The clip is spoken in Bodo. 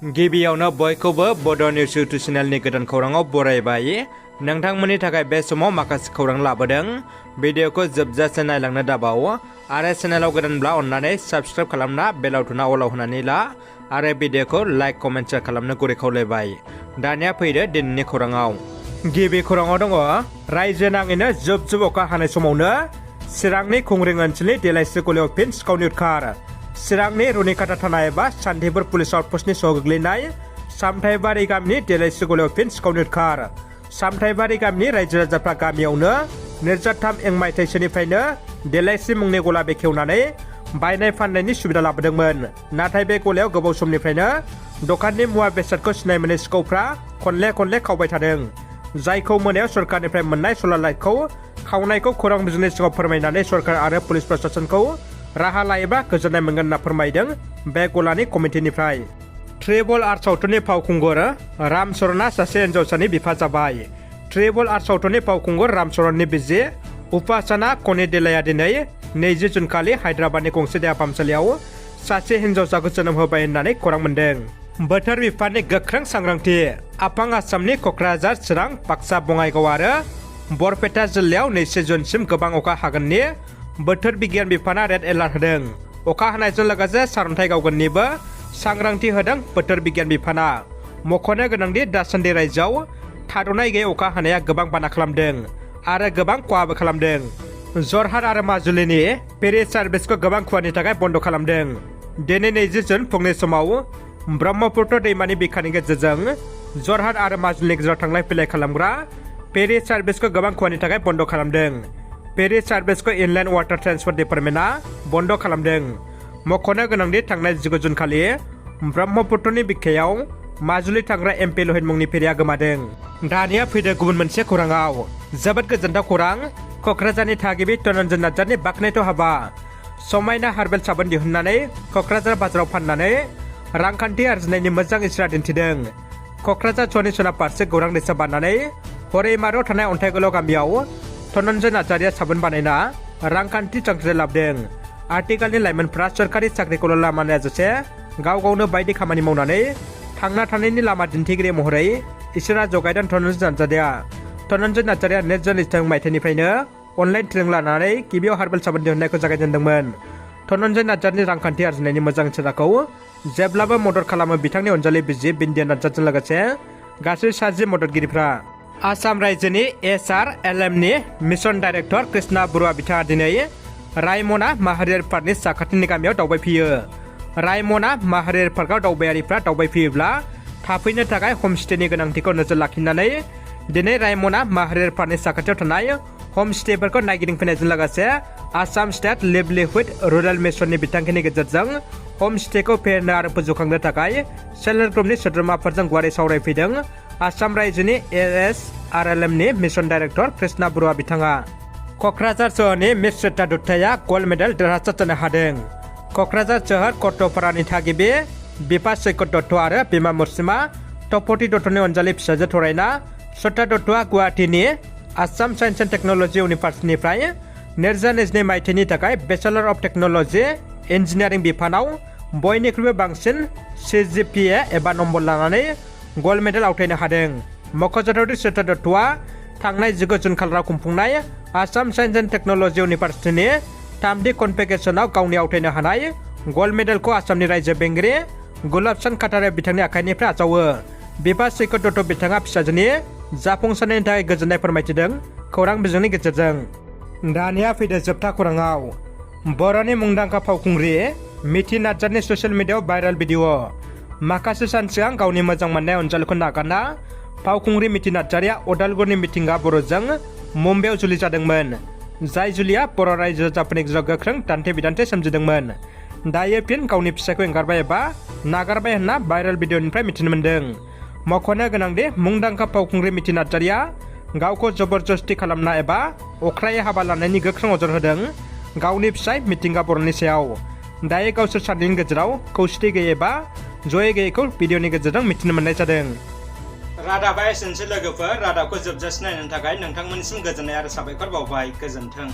गिबियावनो बयखौबो बड' निउस इउटुब चेनेलनि गोदान खौराङाव बरायबाय। नोंथांमोननि थाखाय बे समाव माखासे खौरां लाबोदों। भिडिअखौ जोबजासे नायलांनो दाबाव आरो चेनेलाव गोदानब्ला अन्नानै साबस्क्राइब खालामना बेल आइकनआ अलाव होनानै ला आरो भिडिअखौ लाइक कमेन्ट शेयार खालामनो गुरै खावलायबाय। दानिया फैदो दिनैनि खौराङाव। गिबि खौराङाव दङ रायजो नाङैनो जुब जुब अखा हानाय समावनो चिरांनि खुंग्रिं ओनसोलनि देलायस्रि गलियाव फिन सिखावनि उदखार। चिरांनि रुनिकाटा थाना एबा सान्थिपुर पुलिस आउटपस्टनि सह गोग्लैनाय सामथाइबारि गामिनि देलायस्रि गलियाव फिन सिखावनि उदखार। सामथाइबारि गामिनि रायजो राजाफ्रा गामियावनो 2003 मायथाइसोनिफ्रायनो देलायस्रि मुंनि गला बेखेवनानै बायनाय फाननायनि सुबिदा लाबोदोंमोन। नाथाय बे गलायाव गोबाव समनिफ्रायनो दखाननि मुवा बेसादखौ सिनाय मोनै सिखावफ्रा खनले खनले खावबाय थादों। जायखौ मोनायाव सरकारनिफ्राय मोननाय सलार लाइटखौ खावनायखौ खौरां बिजोंनि सिगाङाव फोरमायनानै सरकार आरो पुलिस प्रशासनखौ राहा लायोबा गोजोननाय मोनगोन होनना फोरमायदों बे गलानि कमिटिनिफ्राय। ट्रिबल आर सावथुननि फावखुंगुर रामचरणआ सासे हिन्जावसानि बिफा जाबाय। ट्रिबल आर सावथुननि फावखुंगुर रामचरणनि बिसि उपासना कनिदेलाया दिनै 20 जुन खालि हायद्राबादनि गंसे देहा फाहामसालियाव सासे हिन्जावसाखौ जोनोम होबाय होननानै खौरां मोन्दों। बोथोर बिफाननि गोख्रों सांग्रांथि। आफां आसामनि क'क्राझार, चिरां, बाक्सा, बङाइगाव आरो बरपेटा जिल्लायाव 20 जुनसिम गोबां अखा हागोननि बोथोर बिगियान बिफाना रेड एलार्ट होदों। अखा हानायजों लोगोसे सारन्थाइ गावगोननिबो सांग्रांथि होदों बोथोर बिगियान बिफाना। मख'नो गोनांदि दासान्दि रायजोआव थाद'नाय गैयै अखा हानाया गोबां बाना खालामदों आरो गोबां खहाबो खालामदों। जरहाट आरो माजुलिनि फेरि सार्भिसखौ गोबां खहानि थाखाय बन्द' खालामदों। दिनै 20 जुन फुंनि समाव ब्रह्मपुत्र दैमानि बिखानि गेजेरजों जरहाट आरो माजुलिनि गेजेराव थांलाय फैलाय खालामग्रा फेरि सार्भिसखौ गोबां खहानि थाखाय बन्द' खालामदों। फेरि सार्भिसखौ इनलेन्ड वाटार ट्रान्सपर्ट डिपार्टमेन्टआ बन्द' खालामदों। मख'नो गोनांदि थांनाय 19 जुन खालि ब्रह्मपुत्रनि बिखायाव माजुलि थांग्रा एमपि लहित मुंनि फेरिया गोमादों। दानिया फैदो गुबुन मोनसे खौराङाव। जोबोद गोजोनथाव खौरां। क'क्राझारनि थागिबि धनन्जय नार्जारिनि बाख्नायथाव हाबा। समायना हार्बेल साबोन दिहुननानै क'क्राझार बाजाराव फाननानै रांखान्थि आरजिनायनि मोजां इसारा दिन्थिदों। क'क्राझार सहरनि सोनाब फारसे गौरां दैसा बारनानै हरैमाराव थानाय अन्थाइगोलाव गामियाव धनन्जय नार्जारिया साबोन बानायना रांखान्थि जांख्रिथाय लाबोदों। आथिखालनि लाइमोनफ्रा सरकारि साख्रिखौल' लामा नायाजासे गाव गावनो बायदि खामानि मावनानै थांना थानायनि लामा दिन्थिगिरि महरै इसोरा जगायदों धनन्जय नार्जारिया। धनन्जय नार्जारिया 2002 मायथाइनिफ्रायनो अनलाइन ट्रेनिं लानानै गिबियाव हार्बेल साबोन दिहुननायखौ जागायजेनदोंमोन। धनन्जय नार्जारिनि रांखान्थि आरजिनायनि मोजां इसाराखौ जेब्लाबो मदद खालामो बिथांनि अनजालि बिसि बिन्दिया नार्जारिजों लोगोसे गासै 7 मददगिरिफ्रा। आसाम रायजोनि SRLMनि मिशन डाइरेक्टर कृष्णा बरुवा बिथाङा दिनै रायमना माहारियारि पार्कनि साखाथिनि गामियाव दावबायफैयो। रायमना माहारियारि पार्कआव दावबायारिफ्रा दावबायफैयोब्ला थाफैनो थाखाय हमस्टेनि गोनांथिखौ नोजोर लाखिनानै दिनै रायमना माहारियारि पार्कनि साखाथियाव थानाय हमस्टेफोरखौ नायगिदिंफैनायजों लोगोसे आसाम स्टेट लिभलिहुड रुरेल मिशननि बिथांखिनि गेजेरजों हमस्टेखौ फेहेरनो आरो फोजौखांनो थाखाय सेल्फ हेल्प ग्रुपनि सोद्रोमाफोरजों गुवारै सावरायफैदों आसाम रायजोनि SRLMनि मिशन डाइरेक्टर कृष्णा बरुवा बिथाङा। क'क्राझार सोहोरनि मिस श्वेता दत्ताया गल्ड मेडेल देरहासार जानो हादों। क'क्राझार सोहोर कट'पारानि थागिबि बिफा सैकत दत्त आरो बिमा मुर्सिमा तपति दत्तनि अनजालि फिसाजो थरायना श्वेता दत्तआ गुवाहाटीनि आसाम साइन्स एन्ड टेक्न'लजि इउनिभार्सिटिनिफ्राय 2022 मायथाइनि थाखाय बेचेलर अफ टेक्न'लजि इन्जिनियारिं बिफानाव बयनिख्रुइबो बांसिन CGPA एबा नम्बर लानानै गल्ड मेडेल आवथायनो हादों। मख'जाथावदि श्वेता दत्तआ थांनाय 19 जुन खालाराव खुंफुंनाय आसाम साइन्स एन्ड टेक्न'लजि इउनिभार्सिटिनि 3डी कनभकेसनाव गावनि आवथायनो हानाय गल्ड मेडेलखौ आसामनि रायजो बेंगिरि गुलाबचान्द काटारिया बिथांनि आखाइनिफ्राय आजावो। बिफा सैकत दत्त बिथाङा फिसाजोनि जाफुंसारनायनि थाखाय गोजोननाय फोरमायथिदों खौरां बिजोंनि गेजेरजों। दानिया फैदो जोबथा खौराङाव। बर'नि मुंदांखा फावखुंग्रि मिथि नार्जारिनि ससियेल मिडियायाव भाइरेल भिडिअ'। माखासे सान सिगां गावनि मोजां मोननाय अनजालिखौ नागारना फावखुंग्रि मिथि नार्जारिया अदालगुरिनि मिथिंगा बर'जों मुम्बाइआव जुलि जादोंमोन। जाय जुलिया बर' रायजो राजाफोरनि गेजेराव गोख्रों दान्थे बिदान्थे सोमजिदोंमोन। दायो फिन गावनि फिसायखौ एंगारबाय एबा नागारबाय होनना भाइरेल भिडिअ'निफ्राय मिथिनो मोन्दों। मख'नो गोनांदि मुंदांखा फावखुंग्रि मिथि नार्जारिया गावखौ जबरदस्ति खालामना एबा अख्रायै हाबा लानायनि गोख्रों अजद होदों गावनि फिसाय मिथिंगा बर'नि सायाव। दायो गावसोर सानैनि गेजेराव खौसेथि गैयै एबा जयै गैयैखौ भिडिअ'नि गेजेरजों मिथिनो मोननाय जादों। रादाबा एसेनोसै लोगोफोर। रादाबखौ जोबजासे नायनो थाखाय नोंथांमोननिसिम गोजोननाय आरो साबायखर बावबाय। गोजोन्थों।